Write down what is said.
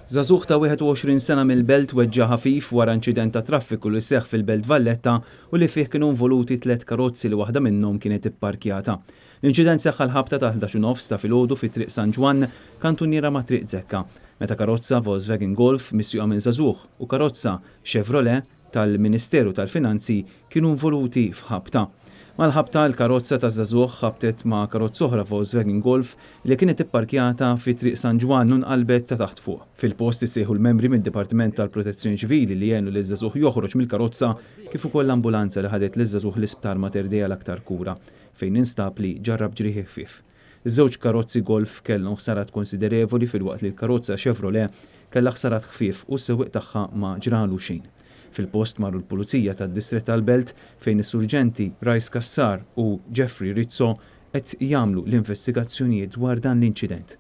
Żagħżugħ ta' 21 sena mill-Belt weġġa' ħafif wara inċident ta' traffiku li seħħ fil-Belt Valletta u li fih kienu involuti 3 karozzi li waħda minnhom kienet ipparkjata. L-inċident seħħ l-ħabta ta' 11:09 ta' filgħodu fi triq San Ġwan kantuniera ma' triq Żekka, meta karozza Volkswagen Golf misjuqa minn Żagħżugħ u karozza Chevrolet tal-Ministeru tal-Finanzi kienu involuti f'ħabta. Mal-ħabta l-karozza ta' Żagħżugħ ħabtet ma' karozza oħra Volkswagen Golf li kienet ipparkjata fi triq San Ġwan u nqalbet ta' taħt fuq. Fil-post issejħu l-membri mid-Dipartiment tal-Protezzjoni Ċivili li jgħinu li Żagħżugħ joħroġ mill-karozza kif ukoll l-ambulanza li ħadet li Żagħżugħ l-isptar Mater Dei l-aktar kura fejn instab li ġarrab ġrieħi ħfief. Iż-żewġ karozzi Golf kellhom ħsarat konsiderevoli filwaqt li l-karozza Chevrolet kellha ħsarat ħfief u s-sewwieq tagħha ma ġralu xejn. Fil-post marru l-Pulizija tad-Distrett tal-Belt fejn is-surġenti Rajs Kassar u Jeffrey Rizzo qed jagħmlu l-investigazzjonijiet dwar dan l-inċident.